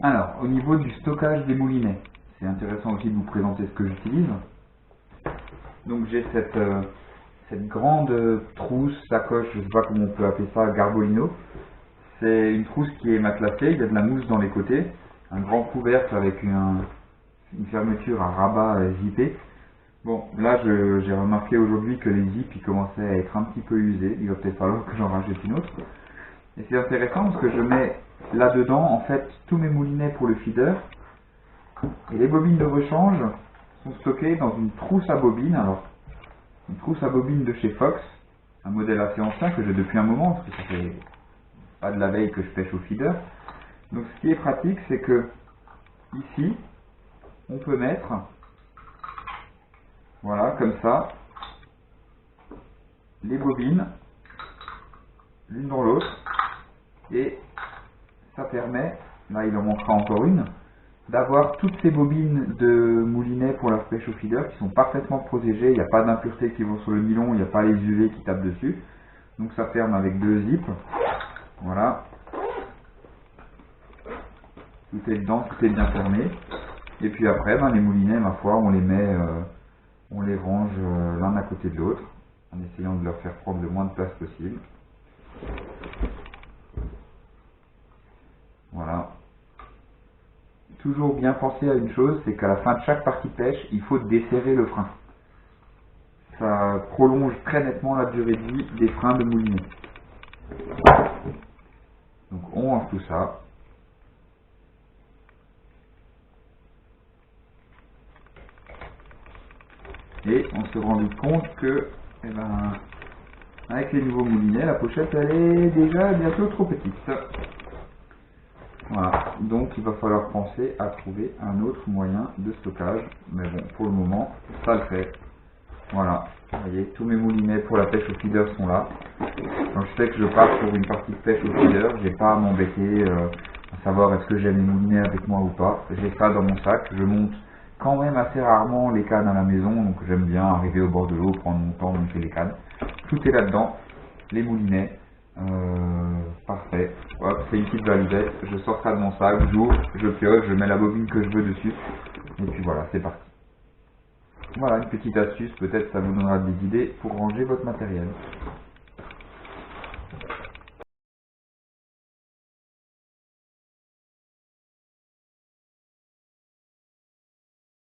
Alors, au niveau du stockage des moulinets, c'est intéressant aussi de vous présenter ce que j'utilise. Donc j'ai cette grande trousse, sacoche, je ne sais pas comment on peut appeler ça, Garbolino. C'est une trousse qui est matelassée, il y a de la mousse dans les côtés, un grand couvercle avec une fermeture à rabat zippé. Bon, là j'ai remarqué aujourd'hui que les zips ils commençaient à être un petit peu usés, il va peut-être falloir que j'en rajoute une autre. Et c'est intéressant parce que je mets là-dedans en fait tous mes moulinets pour le feeder, et les bobines de rechange sont stockées dans une trousse à bobines. Alors, une trousse à bobines de chez Fox, un modèle assez ancien que j'ai depuis un moment, parce que ça fait pas de la veille que je pêche au feeder. Donc ce qui est pratique, c'est que ici, on peut mettre, voilà, comme ça, les bobines, l'une dans l'autre, et ça permet, là il en manquera encore une, d'avoir toutes ces bobines de moulinet pour la pêche au feeder qui sont parfaitement protégées, il n'y a pas d'impuretés qui vont sur le nylon, il n'y a pas les UV qui tapent dessus. Donc ça ferme avec deux zips, voilà. Tout est dedans, tout est bien fermé. Et puis après, les moulinets, ma foi, on les met, on les range l'un à côté de l'autre, en essayant de leur faire prendre le moins de place possible. Voilà. Toujours bien penser à une chose, c'est qu'à la fin de chaque partie pêche, il faut desserrer le frein. Ça prolonge très nettement la durée de vie des freins de moulinet. Donc on range tout ça. Et on se rend vite compte que, avec les nouveaux moulinets, la pochette elle est déjà bientôt trop petite. Voilà, donc il va falloir penser à trouver un autre moyen de stockage. Mais bon, pour le moment, ça le fait. Voilà, vous voyez, tous mes moulinets pour la pêche au feeder sont là. Donc je sais que je pars pour une partie de pêche au feeder, j'ai pas à m'embêter à savoir est-ce que j'ai mes moulinets avec moi ou pas. J'ai ça dans mon sac, je monte quand même assez rarement les cannes à la maison, donc j'aime bien arriver au bord de l'eau, prendre mon temps, monter les cannes. Tout est là-dedans, les moulinets, parfait. Hop, c'est une petite validette, je sors ça de mon sac, j'ouvre, je pioche, je mets la bobine que je veux dessus, et puis voilà, c'est parti. Voilà, une petite astuce, peut-être ça vous donnera des idées pour ranger votre matériel.